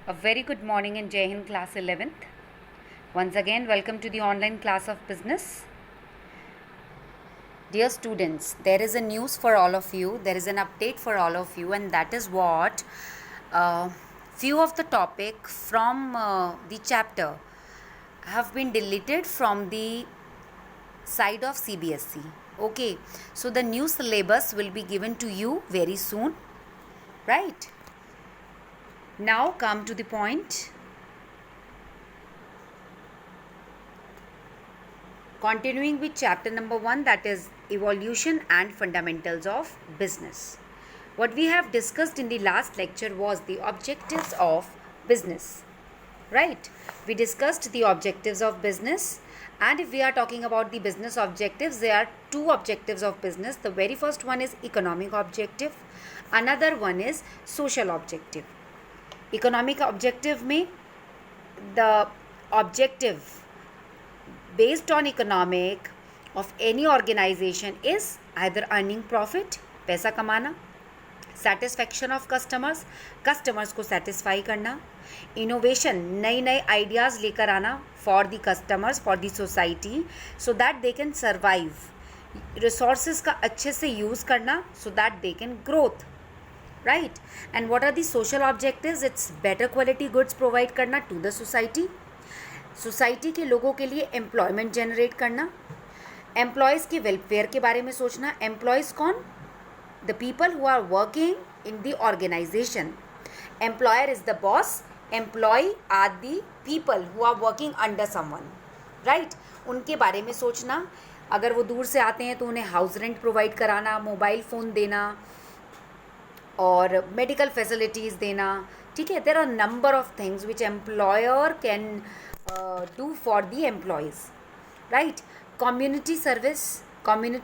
A very good morning in Jai Hind class 11th. Once again, welcome to the online class of business. Dear students, there is a news for all of you. There is an update for all of you, and that is what few of the topic from the chapter have been deleted from the side of CBSE. Okay, so the new syllabus will be given to you very soon, right? Now come to the point. Continuing with chapter number 1, that is evolution and fundamentals of business. What we have discussed in the last lecture was the objectives of business, right? We discussed the objectives of business, and if we are talking about the business objectives, there are two objectives of business. The very first one is economic objective, another one is social objective. Economic objective में the objective based on economic of any organization is either earning profit, पैसा कमाना, satisfaction of customers, customers को satisfy करना, innovation, नई नई ideas लेकर आना for the customers, for the society, so that they can survive, resources का अच्छे से use करना so that they can growth, right? And what are the social objectives? It's better quality goods provide करना to the society, society के लोगों के लिए employment generate करना, एम्प्लॉयज़ के वेलफेयर के बारे में सोचना. एम्प्लॉयज़ कौन? The people who are working in the organisation. Employer is the boss, employee are the people who are working under someone, right? उनके बारे में सोचना. अगर वो दूर से आते हैं तो उन्हें हाउस रेंट प्रोवाइड कराना, मोबाइल फ़ोन देना और मेडिकल फैसिलिटीज़ देना. ठीक है, there are number of things which employer can do for the employees, right? Community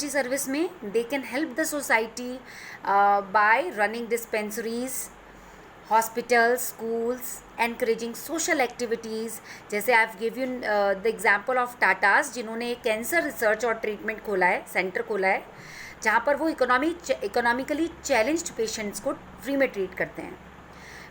service में they can help the society by running dispensaries, hospitals, schools, encouraging social activities. जैसे I've give you the example of Tatas, जिन्होंने cancer research और treatment खोला है, centre खोला है, जहाँ पर वो इकोनॉमिकली चैलेंज्ड पेशेंट्स को फ्री में ट्रीट करते हैं.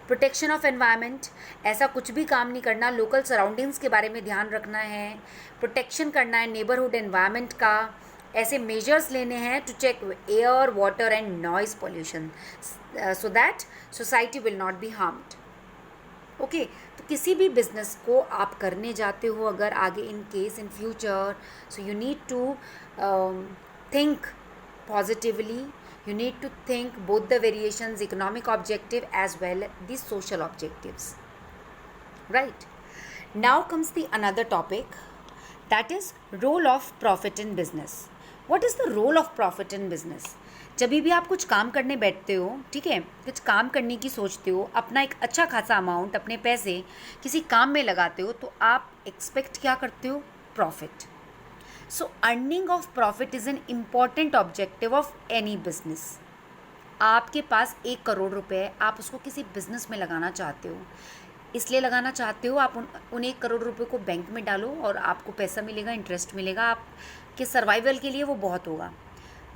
प्रोटेक्शन ऑफ एनवायरनमेंट, ऐसा कुछ भी काम नहीं करना, लोकल सराउंडिंग्स के बारे में ध्यान रखना है, प्रोटेक्शन करना है नेबरहुड एनवायरनमेंट का, ऐसे मेजर्स लेने हैं to check air, water and noise pollution so that society will not be harmed. Okay, तो किसी भी बिजनेस को आप करने जाते हो अगर आगे in case in future, so you need to think positively. You need to think both the variations, economic objective as well the social objectives, right? Now comes the another topic, that is role of profit in business. What is the role of profit in business? जब भी आप कुछ काम करने बैठते हो, ठीक है, कुछ काम करने की सोचते हो, अपना एक अच्छा खासा अमाउंट अपने पैसे किसी काम में लगाते हो, तो आप एक्सपेक्ट क्या करते हो? Profit. So earning of profit is an important objective of any business. आपके पास 1 करोड़ रुपए है, आप उसको किसी बिजनेस में लगाना चाहते हो, इसलिए लगाना चाहते हो आप उन 1 करोड़ रुपए को बैंक में डालो और आपको पैसा मिलेगा, इंटरेस्ट मिलेगा, आपके सर्वाइवल के लिए वो बहुत होगा.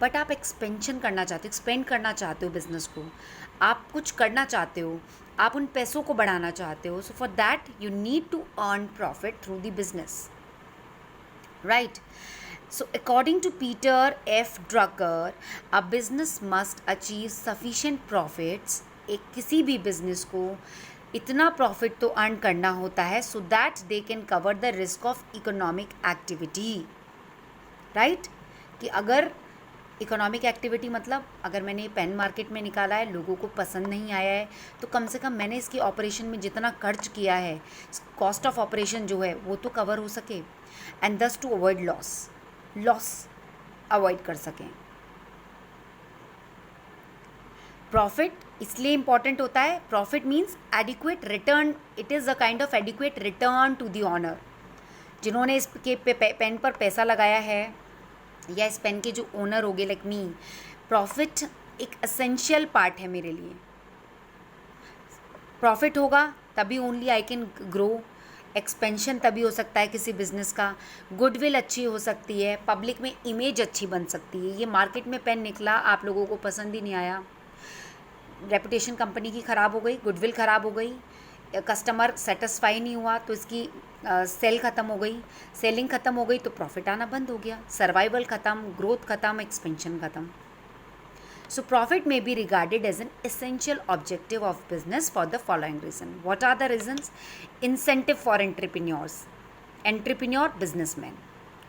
बट आप एक्सपेंशन करना चाहते हो, एक्सपेंड करना चाहते हो बिजनेस को, आप कुछ करना चाहते हो, आप उन पैसों को बढ़ाना चाहते हो. So for that you need to earn profit through the business, right? So according to Peter F. Drucker, a business must achieve sufficient profits. एक किसी भी बिजनेस को इतना प्रॉफिट तो अर्न करना होता है so that they can cover the risk of economic activity, right? कि अगर इकोनॉमिक एक्टिविटी मतलब अगर मैंने ये पेन मार्केट में निकाला है, लोगों को पसंद नहीं आया है, तो कम से कम मैंने इसकी ऑपरेशन में जितना खर्च किया है, कॉस्ट ऑफ ऑपरेशन जो है वो तो कवर हो सके, एंड दस टू अवॉइड लॉस अवॉइड कर सकें. प्रॉफिट इसलिए इम्पॉर्टेंट होता है, profit means adequate return, it is a kind of adequate return to the owner. जिन्होंने इसके पेन पर पैसा लगाया है या इस पेन के जो ओनर हो गए लाइक मी, प्रॉफिट एक एसेंशियल पार्ट है मेरे लिए. प्रॉफिट होगा तभी only I can grow, expansion तभी हो सकता है किसी बिजनेस का, गुडविल अच्छी हो सकती है, पब्लिक में इमेज अच्छी बन सकती है. ये मार्केट में पेन निकला, आप लोगों को पसंद ही नहीं आया, रेपुटेशन कंपनी की ख़राब हो गई, गुडविल ख़राब हो गई, कस्टमर सेटिस्फाई नहीं हुआ तो इसकी सेल ख़त्म हो गई, सेलिंग ख़त्म हो गई तो प्रॉफिट आना बंद हो गया, सर्वाइवल ख़त्म, ग्रोथ ख़त्म, एक्सपेंशन ख़त्म. So profit may be regarded as an essential objective of business for the following reason. What are the reasons? Incentive for entrepreneurs. Entrepreneur businessman,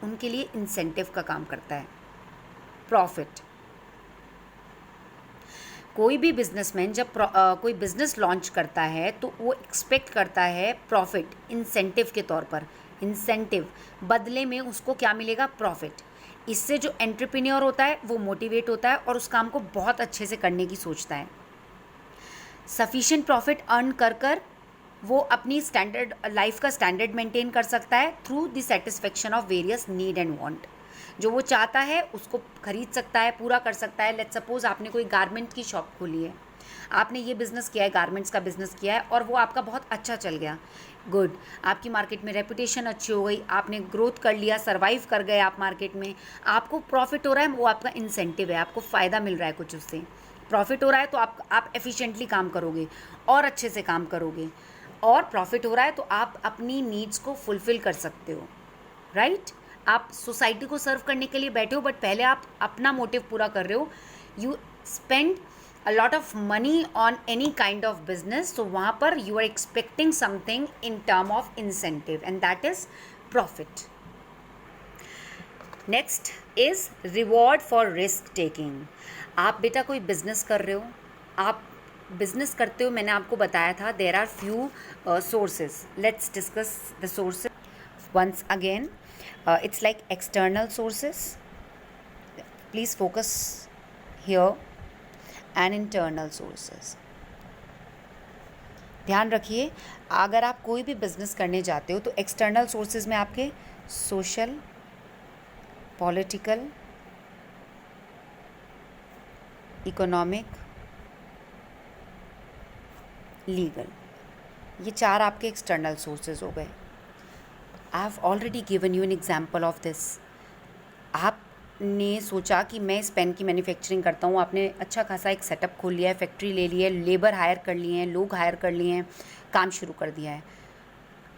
उनके लिए इंसेंटिव का काम करता है प्रॉफिट. कोई भी बिजनेसमैन जब कोई बिजनेस लॉन्च करता है तो वो एक्सपेक्ट करता है प्रॉफिट इंसेंटिव के तौर पर. इंसेंटिव बदले में उसको क्या मिलेगा? प्रॉफिट. इससे जो एंटरप्रेन्योर होता है वो मोटिवेट होता है और उस काम को बहुत अच्छे से करने की सोचता है. सफिशिएंट प्रॉफिट अर्न कर कर वो अपनी स्टैंडर्ड लाइफ का स्टैंडर्ड मेंटेन कर सकता है through the satisfaction of various need and want. जो वो चाहता है उसको खरीद सकता है, पूरा कर सकता है. लेट्स सपोज आपने कोई गारमेंट की शॉप खोली है, आपने ये बिज़नेस किया है, गारमेंट्स का बिज़नेस किया है और वो आपका बहुत अच्छा चल गया. गुड. आपकी मार्केट में रेपुटेशन अच्छी हो गई, आपने ग्रोथ कर लिया, सर्वाइव कर गए आप मार्केट में, आपको प्रॉफिट हो रहा है, वो आपका इंसेंटिव है, आपको फ़ायदा मिल रहा है कुछ उससे. प्रॉफिट हो रहा है तो आप एफिशिएंटली काम करोगे और अच्छे से काम करोगे, और प्रॉफिट हो रहा है तो आप अपनी नीड्स को फुलफ़िल कर सकते हो. राइट. आप सोसाइटी को सर्व करने के लिए बैठे हो बट पहले आप अपना मोटिव पूरा कर रहे हो. You spend a lot of money on any kind of business, so वहाँ पर you are expecting something in term of incentive and that is profit. Next is reward for risk taking. आप बेटा कोई business कर रहे हो, आप business करते हो, मैंने आपको बताया था there are few sources. Let's discuss the sources once again. It's like external sources. Please focus here. And internal sources. ध्यान रखिए, अगर आप कोई भी बिजनेस करने जाते हो तो एक्सटर्नल सोर्सेज में आपके सोशल, पॉलिटिकल, इकोनॉमिक, लीगल, ये 4 आपके एक्सटर्नल सोर्सेज हो गए. I have already given you an example of this. आपने सोचा कि मैं इस पेन की मैन्युफैक्चरिंग करता हूँ, आपने अच्छा खासा एक सेटअप खोल लिया है, फैक्ट्री ले ली है, लेबर हायर कर लिए हैं, लोग हायर कर लिए हैं, काम शुरू कर दिया है.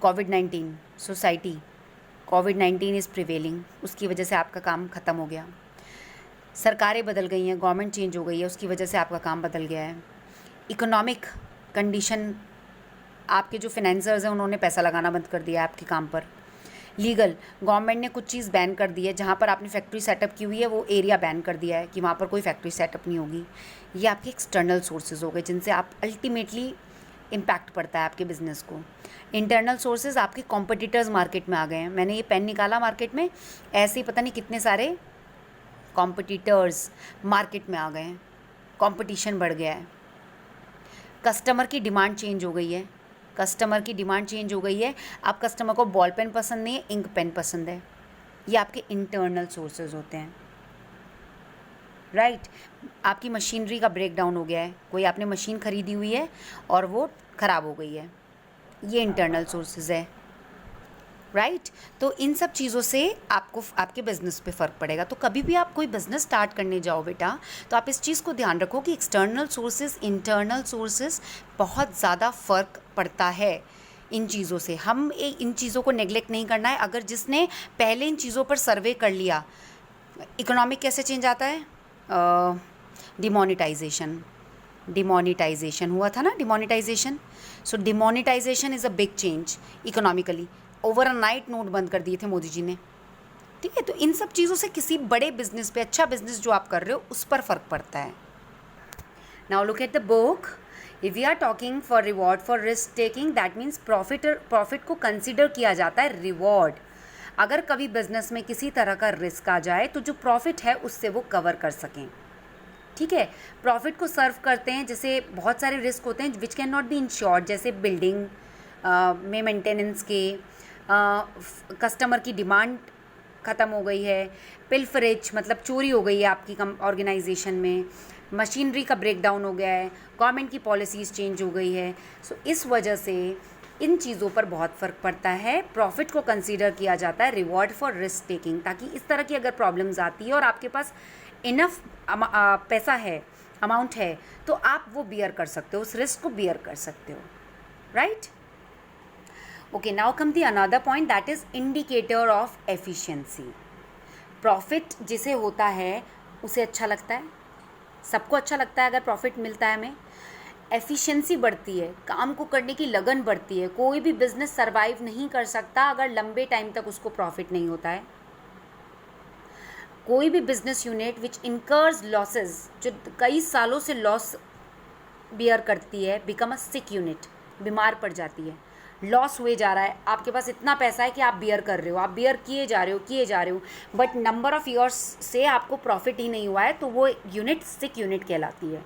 कोविड-19 सोसाइटी, कोविड-19 इज़ प्रिवेलिंग, उसकी वजह से आपका काम ख़त्म हो गया. सरकारें बदल गई हैं, गवर्नमेंट चेंज हो गई है, उसकी वजह से आपका काम बदल गया है. इकोनॉमिक कंडीशन, आपके जो फाइनेंसर्स हैं उन्होंने पैसा लगाना बंद कर दिया है आपके काम पर. लीगल, गवर्नमेंट ने कुछ चीज़ बैन कर दी है, जहाँ पर आपने फैक्ट्री सेटअप की हुई है वो एरिया बैन कर दिया है कि वहाँ पर कोई फैक्ट्री सेटअप नहीं होगी. ये आपके एक्सटर्नल सोर्सेज हो गए जिनसे आप अल्टीमेटली इम्पैक्ट पड़ता है आपके बिज़नेस को. इंटरनल सोर्सेज, आपके कॉम्पिटिटर्स मार्केट में आ गए हैं. मैंने ये पेन निकाला मार्केट में, ऐसे ही पता नहीं कितने सारे कॉम्पिटिटर्स मार्केट में आ गए हैं, कंपटीशन बढ़ गया है. कस्टमर की डिमांड चेंज हो गई है, कस्टमर की डिमांड चेंज हो गई है. अब कस्टमर को बॉल पेन पसंद नहीं है, इंक पेन पसंद है. ये आपके इंटरनल सोर्सेज होते हैं. राइट. आपकी मशीनरी का ब्रेक डाउन हो गया है, कोई आपने मशीन ख़रीदी हुई है और वो ख़राब हो गई है, ये इंटरनल सोर्सेज है. राइट. तो इन सब चीज़ों से आपको आपके बिज़नेस पे फ़र्क पड़ेगा. तो कभी भी आप कोई बिज़नेस स्टार्ट करने जाओ बेटा, तो आप इस चीज़ को ध्यान रखो कि एक्सटर्नल सोर्सेज, इंटरनल सोर्सेज बहुत ज़्यादा फ़र्क पड़ता है इन चीज़ों से. हम इन चीज़ों को नेगलेक्ट नहीं करना है. अगर जिसने पहले इन चीज़ों पर सर्वे कर लिया, इकोनॉमिक कैसे चेंज आता है, डिमोनेटाइजेशन हुआ था ना, demonetisation. So demonetisation is a big change economically. Over a night note बंद कर दिए थे मोदी जी ने. ठीक है. तो इन सब चीज़ों से किसी बड़े बिजनेस पे, अच्छा बिजनेस जो आप कर रहे हो उस पर फ़र्क पड़ता है. Now look at the book. If we are talking for reward for risk taking, that means profit को कंसिडर किया जाता है रिवॉर्ड. अगर कभी बिजनेस में किसी तरह का रिस्क आ जाए तो जो प्रॉफिट है उससे वो कवर कर सकें. ठीक है. प्रॉफिट को सर्व करते हैं. जैसे बहुत सारे रिस्क होते हैं which can not B insured, जैसे बिल्डिंग में मेंटेनेंस के, कस्टमर की डिमांड ख़त्म हो गई है, पिल्फरेज मतलब चोरी हो गई है आपकी ऑर्गेनाइजेशन में, मशीनरी का ब्रेक डाउन हो गया है, गवर्नमेंट की पॉलिसीज़ चेंज हो गई है. सो इस वजह से इन चीज़ों पर बहुत फ़र्क पड़ता है. प्रॉफिट को कंसीडर किया जाता है रिवॉर्ड फॉर रिस्क टेकिंग, ताकि इस तरह की अगर प्रॉब्लम्स आती है और आपके पास इनफ पैसा है, अमाउंट है, तो आप वो बियर कर सकते हो, उस रिस्क को बियर कर सकते हो. Right. Okay, now come the another point, that is indicator of efficiency. Profit जिसे होता है उसे अच्छा लगता है, सबको अच्छा लगता है अगर प्रॉफिट मिलता है हमें. एफिशिएंसी बढ़ती है, काम को करने की लगन बढ़ती है. कोई भी बिजनेस सर्वाइव नहीं कर सकता अगर लंबे टाइम तक उसको प्रॉफिट नहीं होता है. कोई भी business unit which incurs losses, जो कई सालों से लॉस बियर करती है, बिकम अ सिक यूनिट, बीमार पड़ जाती है. लॉस हुए जा रहा है, आपके पास इतना पैसा है कि आप बियर कर रहे हो, आप बियर किए जा रहे हो, बट नंबर ऑफ ईयर्स से आपको प्रॉफिट ही नहीं हुआ है, तो वो यूनिट सिक यूनिट कहलाती है.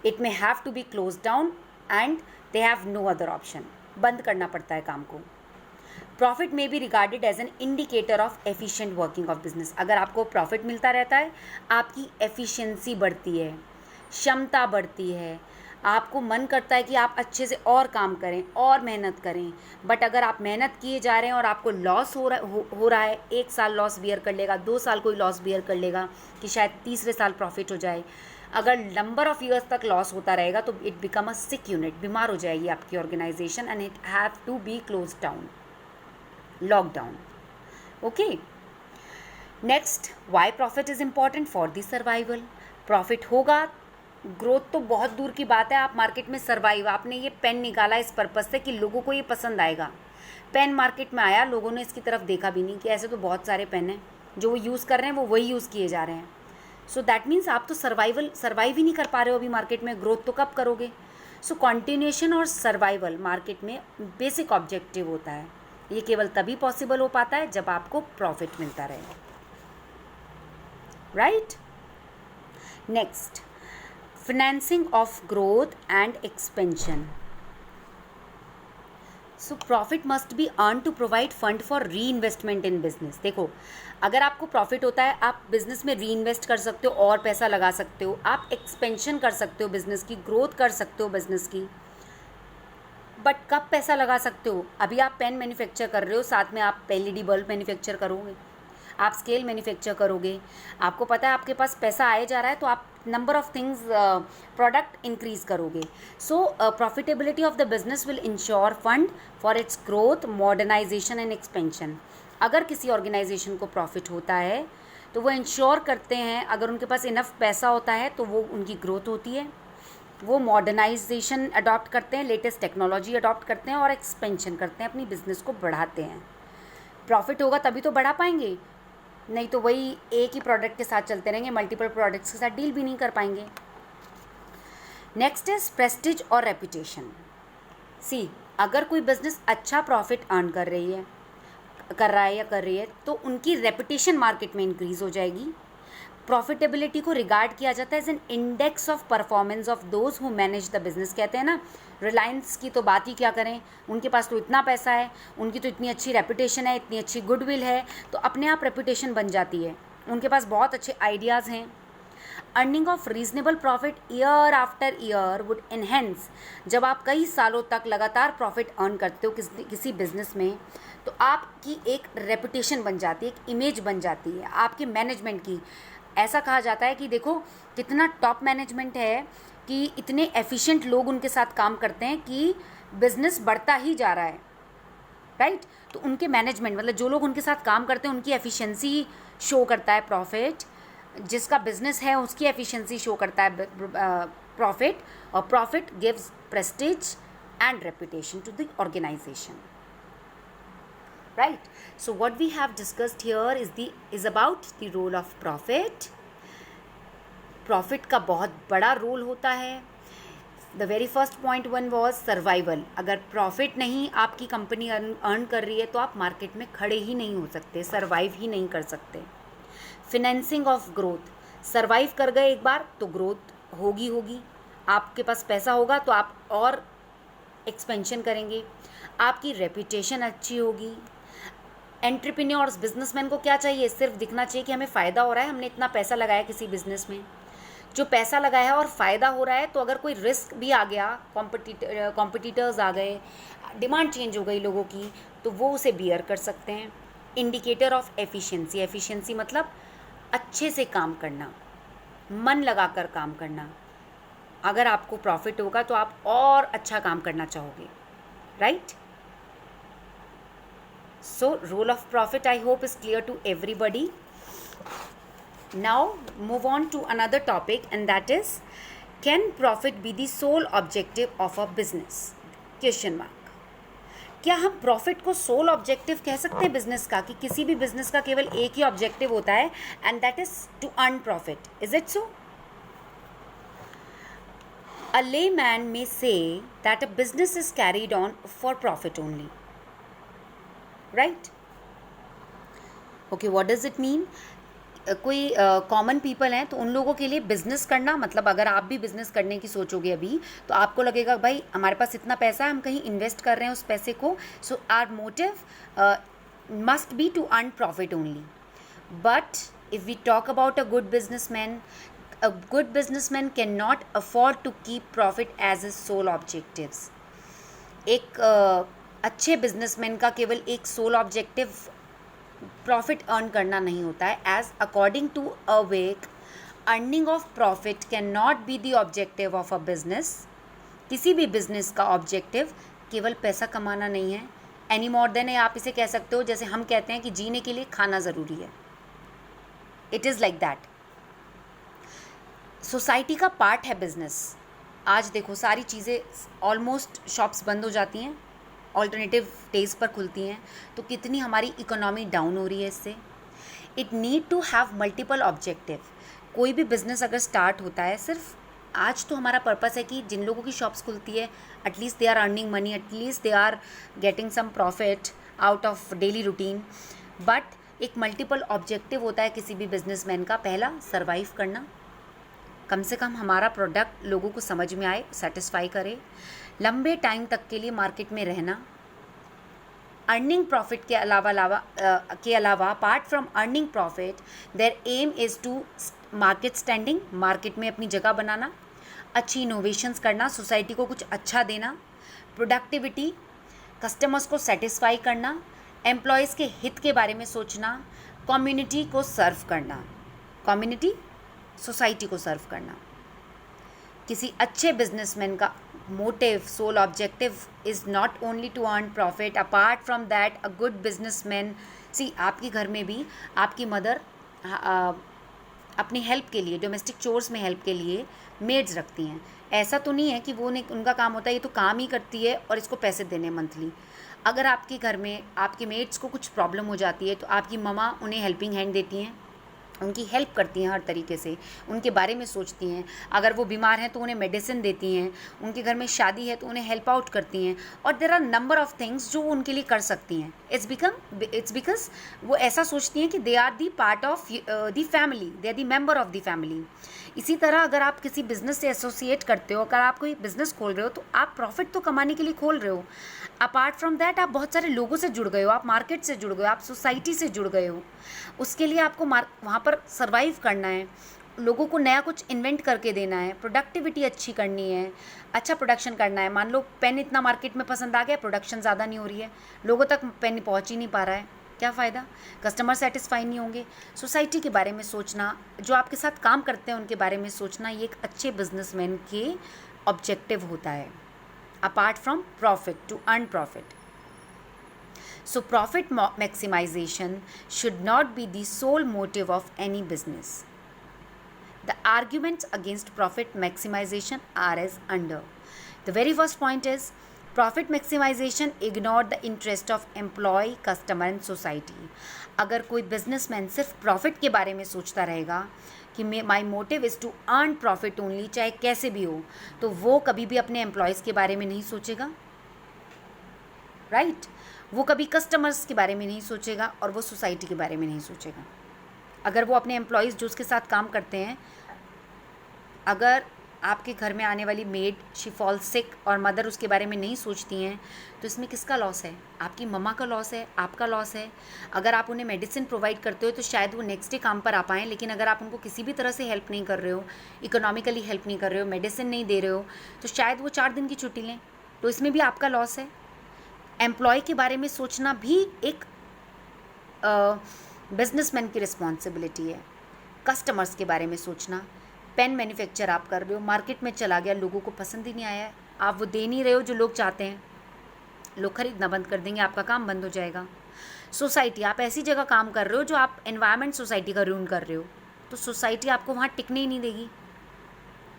It may have to be close down and they have no other option. बंद करना पड़ता है काम को. Profit may be regarded as an indicator of efficient working of business. अगर आपको प्रॉफिट मिलता रहता है, आपकी एफिशिएंसी बढ़ती है, क्षमता बढ़ती है, आपको मन करता है कि आप अच्छे से और काम करें और मेहनत करें. बट अगर आप मेहनत किए जा रहे हैं और आपको लॉस हो रहा है, 1 साल लॉस बियर कर लेगा, 2 साल कोई लॉस बियर कर लेगा कि शायद तीसरे साल प्रॉफिट हो जाए. अगर नंबर ऑफ ईयर्स तक लॉस होता रहेगा तो it become a sick unit, बीमार हो जाएगी आपकी organisation and it have to be close down, lockdown. Okay, next, why profit is important for the survival. Profit होगा, ग्रोथ तो बहुत दूर की बात है, आप मार्केट में सर्वाइव. आपने ये पेन निकाला इस पर्पज़ से कि लोगों को ये पसंद आएगा. पेन मार्केट में आया, लोगों ने इसकी तरफ देखा भी नहीं कि ऐसे तो बहुत सारे पेन हैं, जो वो यूज़ कर रहे हैं वो वही यूज़ किए जा रहे हैं. सो दैट मीन्स आप तो सर्वाइव ही नहीं कर पा रहे हो अभी मार्केट में, ग्रोथ तो कब करोगे. सो कॉन्टिन्यूएशन और सर्वाइवल मार्केट में बेसिक ऑब्जेक्टिव होता है. ये केवल तभी पॉसिबल हो पाता है जब आपको प्रॉफिट मिलता रहे. Right. Next, financing of growth and expansion. So profit must be earned to provide fund for reinvestment in business. देखो, अगर आपको प्रॉफिट होता है, आप बिजनेस में री इन्वेस्ट कर सकते हो और पैसा लगा सकते हो, आप एक्सपेंशन कर सकते हो बिजनेस की, ग्रोथ कर सकते हो बिजनेस की. बट कब पैसा लगा सकते हो? अभी आप पेन मैन्युफैक्चर कर रहे हो, साथ में आप एलईडी बल्ब मैन्युफैक्चर करोगे, आप स्केल मैन्युफैक्चर करोगे, आपको पता है आपके पास पैसा आए जा रहा है, तो आप number of things product increase करोगे. So profitability of the business will ensure fund for its growth, modernisation and expansion. अगर किसी ऑर्गेनाइजेशन को प्रॉफिट होता है तो वो इंश्योर करते हैं, अगर उनके पास इनफ पैसा होता है तो वो उनकी ग्रोथ होती है, वो मॉडर्नाइजेशन अडॉप्ट करते हैं, लेटेस्ट टेक्नोलॉजी अडॉप्ट करते हैं और एक्सपेंशन करते हैं, अपनी बिजनेस को बढ़ाते हैं. प्रॉफिट होगा तभी तो बढ़ा पाएंगे, नहीं तो वही एक ही प्रोडक्ट के साथ चलते रहेंगे, मल्टीपल प्रोडक्ट्स के साथ डील भी नहीं कर पाएंगे. नेक्स्ट इज प्रेस्टीज और रेपुटेशन. सी, अगर कोई बिजनेस अच्छा प्रॉफिट अर्न कर रही है तो उनकी रेपुटेशन मार्केट में इंक्रीज हो जाएगी. प्रॉफिटेबिलिटी को रिगार्ड किया जाता है as an index of performance of those who manage the business. कहते हैं ना, रिलायंस की तो बात ही क्या करें, उनके पास तो इतना पैसा है, उनकी तो इतनी अच्छी रेपुटेशन है, इतनी अच्छी गुडविल है, तो अपने आप रेपुटेशन बन जाती है. उनके पास बहुत अच्छे आइडियाज़ हैं. Earning of reasonable profit year after year would enhance. जब आप कई सालों तक लगातार प्रॉफिट अर्न करते हो किसी बिजनेस में, तो आपकी एक रेपुटेशन बन जाती है, एक इमेज बन जाती है आपके मैनेजमेंट की. ऐसा कहा जाता है कि देखो कितना टॉप मैनेजमेंट है, कि इतने एफिशिएंट लोग उनके साथ काम करते हैं कि बिजनेस बढ़ता ही जा रहा है. राइट. तो उनके मैनेजमेंट, मतलब जो लोग उनके साथ काम करते हैं, उनकी एफिशिएंसी शो करता है प्रॉफिट. जिसका बिजनेस है उसकी एफिशिएंसी शो करता है प्रॉफिट, और profit gives prestige and reputation to the organisation. Right. So what we have discussed here is about the role of profit. Profit का बहुत बड़ा रोल होता है. The very first point one was survival. अगर profit नहीं आपकी company earn कर रही है तो आप मार्केट में खड़े ही नहीं हो सकते, सर्वाइव ही नहीं कर सकते. Financing of growth. सर्वाइव कर गए एक बार तो ग्रोथ होगी. आपके पास पैसा होगा तो आप और एक्सपेंशन करेंगे, आपकी रेपुटेशन अच्छी होगी. एंटरप्रेन्योर्स, बिजनेसमैन को क्या चाहिए? सिर्फ दिखना चाहिए कि हमें फ़ायदा हो रहा है, हमने इतना पैसा लगाया किसी बिजनेस में. जो पैसा लगाया है और फ़ायदा हो रहा है, तो अगर कोई रिस्क भी आ गया, कॉम्पिटिटर्स आ गए, डिमांड चेंज हो गई लोगों की, तो वो उसे बियर कर सकते हैं. Indicator of efficiency. एफिशिएंसी मतलब अच्छे से काम करना, मन लगाकर काम करना. अगर आपको प्रॉफिट होगा तो आप और अच्छा काम करना चाहोगे. Right. So role of profit, I hope, is clear to everybody. Now move on to another topic, and that is, can profit be the sole objective of a business? Question mark. क्या हम profit को soul objective कह सकते हैं business का, कि किसी भी बिजनेस का केवल एक ही ऑब्जेक्टिव होता है, and that is to earn profit? Is it so? A layman may say that a business is carried on for profit only. Right? Okay, what does it mean? कोई कॉमन पीपल हैं तो उन लोगों के लिए business करना मतलब, अगर आप भी बिज़नेस करने की सोचोगे अभी, तो आपको लगेगा भाई हमारे पास इतना पैसा है, हम कहीं इन्वेस्ट कर रहे हैं उस पैसे को, so our motive must be to earn profit only. But if we talk about a good businessman cannot afford to keep profit as his sole objectives. एक अच्छे बिजनेसमैन का केवल एक सोल ऑब्जेक्टिव प्रॉफिट अर्न करना नहीं होता है. As according to Urwick, earning of profit can not be the objective of a business. किसी भी बिजनेस का ऑब्जेक्टिव केवल पैसा कमाना नहीं है. एनी मोर देन, आप इसे कह सकते हो जैसे हम कहते हैं कि जीने के लिए खाना ज़रूरी है. It is like that. Society का पार्ट है बिजनेस. आज देखो सारी चीज़ें, ऑलमोस्ट शॉप्स बंद हो जाती हैं, ऑल्टरनेटिव डेज पर खुलती हैं, तो कितनी हमारी इकोनॉमी डाउन हो रही है इससे. It need to have multiple objective. कोई भी बिजनेस अगर स्टार्ट होता है, सिर्फ आज तो हमारा पर्पस है कि जिन लोगों की शॉप्स खुलती है, at least they are earning money, at least they are getting some profit out of daily routine. But एक मल्टीपल ऑब्जेक्टिव होता है किसी भी बिजनेसमैन का. पहला, सर्वाइव करना, कम से कम हमारा प्रोडक्ट लोगों को समझ में आए, सेटिस्फाई करे, लंबे टाइम तक के लिए मार्केट में रहना. अर्निंग प्रॉफिट के अलावा apart from earning profit, their aim is to market standing, market में अपनी जगह बनाना, अच्छी इनोवेशंस करना, सोसाइटी को कुछ अच्छा देना, प्रोडक्टिविटी, कस्टमर्स को सेटिस्फाई करना, एम्प्लॉयज़ के हित के बारे में सोचना, कम्युनिटी को सर्व करना, कम्युनिटी सोसाइटी को सर्व करना. किसी अच्छे बिजनेसमैन का motive, sole objective is not only to earn profit. Apart from that, a good businessman, see आपके घर में भी आपकी मदर अपनी हेल्प के लिए, डोमेस्टिक चोर्स में हेल्प के लिए मेड्स रखती हैं. ऐसा तो नहीं है कि वो उनका काम होता है ये तो काम ही करती है और इसको पैसे देने मंथली. अगर आपके घर में आपके मेड्स को कुछ प्रॉब्लम हो जाती है तो आपकी ममा उन्हें हेल्पिंग हैंड देती हैं, उनकी हेल्प करती हैं हर तरीके से, उनके बारे में सोचती हैं. अगर वो बीमार हैं तो उन्हें मेडिसिन देती हैं, उनके घर में शादी है तो उन्हें हेल्प आउट करती हैं, और there are number of things जो वो उनके लिए कर सकती हैं. इट्स बिकॉज वो ऐसा सोचती हैं कि they are the part of the family, they are the member of the family. इसी तरह अगर आप किसी बिज़नेस से एसोसिएट करते हो, अगर आप कोई बिज़नेस खोल रहे हो, तो आप प्रॉफिट तो कमाने के लिए खोल रहे हो. अपार्ट फ्रॉम दैट, आप बहुत सारे लोगों से जुड़ गए हो, आप मार्केट से जुड़ गए हो, आप सोसाइटी से जुड़ गए हो. उसके लिए आपको वहाँ पर सर्वाइव करना है, लोगों को नया कुछ इन्वेंट करके देना है, प्रोडक्टिविटी अच्छी करनी है, अच्छा प्रोडक्शन करना है. मान लो पेन इतना मार्केट में पसंद आ गया, प्रोडक्शन ज़्यादा नहीं हो रही है, लोगों तक पेन पहुँच ही नहीं पा रहा है, क्या फ़ायदा? कस्टमर सेटिस्फाई नहीं होंगे. सोसाइटी के बारे में सोचना, जो आपके साथ काम करते हैं उनके बारे में सोचना, ये एक अच्छे बिजनेसमैन के ऑब्जेक्टिव होता है, apart from profit, to earn profit. So profit maximization should not be the sole motive of any business. The arguments against profit maximization are as under. The very first point is, profit maximization ignore the interest of employee, customer and society. अगर कोई businessman सिर्फ profit के बारे में सोचता रहेगा कि my motive is to earn profit only, चाहे कैसे भी हो, तो वो कभी भी अपने एम्प्लॉयज़ के बारे में नहीं सोचेगा. राइट? वो कभी कस्टमर्स के बारे में नहीं सोचेगा और वो सोसाइटी के बारे में नहीं सोचेगा. अगर वो अपने एम्प्लॉयज़ जो उसके साथ काम करते हैं, अगर आपके घर में आने वाली मेड शी फॉल सिक और मदर उसके बारे में नहीं सोचती हैं, तो इसमें किसका लॉस है? आपकी मम्मा का लॉस है, आपका लॉस है. अगर आप उन्हें मेडिसिन प्रोवाइड करते हो तो शायद वो नेक्स्ट डे काम पर आ पाएँ, लेकिन अगर आप उनको किसी भी तरह से हेल्प नहीं कर रहे हो, इकोनॉमिकली हेल्प नहीं कर रहे हो, मेडिसिन नहीं दे रहे हो, तो शायद वो 4 दिन की छुट्टी लें, तो इसमें भी आपका लॉस है. एम्प्लॉय के बारे में सोचना भी एक बिजनेसमैन की रिस्पॉन्सिबिलिटी है. कस्टमर्स के बारे में सोचना, पेन मैन्युफैक्चर आप कर रहे हो, मार्केट में चला गया, लोगों को पसंद ही नहीं आया है, आप वो दे नहीं रहे हो जो लोग चाहते हैं, लोग खरीदना बंद कर देंगे, आपका काम बंद हो जाएगा। सोसाइटी, आप ऐसी जगह काम कर रहे हो जो आप एनवायरनमेंट सोसाइटी का रूल कर रहे हो, तो सोसाइटी आपको वहाँ टिकने ही नहीं देगी,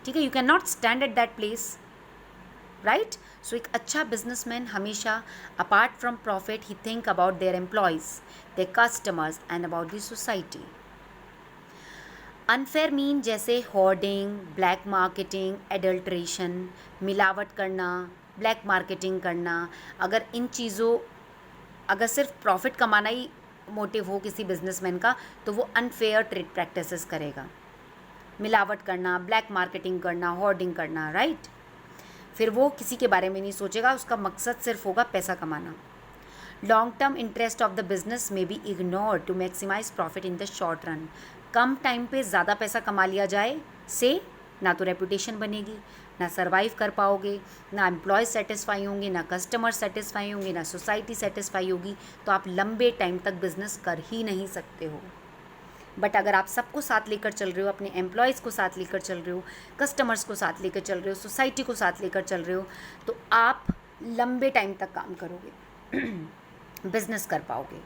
ठीक है। You can not stand at that place, right. So एक अच्छा बिजनेसमैन हमेशा अपार्ट फ्रॉम प्रॉफिट ही think about their employees, their customers and about the society. Unfair mean जैसे होर्डिंग, ब्लैक मार्केटिंग, एडल्ट्रेशन, मिलावट करना, ब्लैक मार्केटिंग करना, अगर इन चीज़ों, अगर सिर्फ प्रॉफिट कमाना ही मोटिव हो किसी बिजनेसमैन का, तो वो अनफेयर ट्रेड प्रैक्टिसेस करेगा, मिलावट करना, ब्लैक मार्केटिंग करना, होर्डिंग करना, राइट। फिर वो किसी के बारे में नहीं सोचेगा, उसका मकसद सिर्फ होगा पैसा कमाना। Long term interest of the business में be ignore to maximise profit in the short run. कम टाइम पे ज़्यादा पैसा कमा लिया जाए से ना तो रेपुटेशन बनेगी, ना सर्वाइव कर पाओगे, ना एम्प्लॉयज़ सेटिस्फाई होंगे, ना कस्टमर सेटिस्फाई होंगे, ना सोसाइटी सेटिस्फाई होगी, तो आप लंबे टाइम तक बिजनेस कर ही नहीं सकते हो। बट अगर आप सबको साथ लेकर चल रहे हो, अपने एम्प्लॉयज़ को साथ लेकर चल रहे हो, कस्टमर्स को साथ लेकर चल रहे हो, सोसाइटी को साथ लेकर चल रहे हो, तो आप लंबे टाइम तक काम करोगे, बिजनेस कर पाओगे,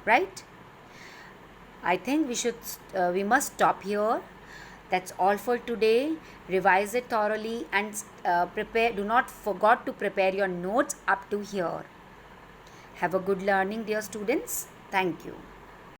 right. I think we must stop here. That's all for today. Revise it thoroughly and prepare. Do not forget to prepare your notes up to here. Have a good learning, dear students. Thank you.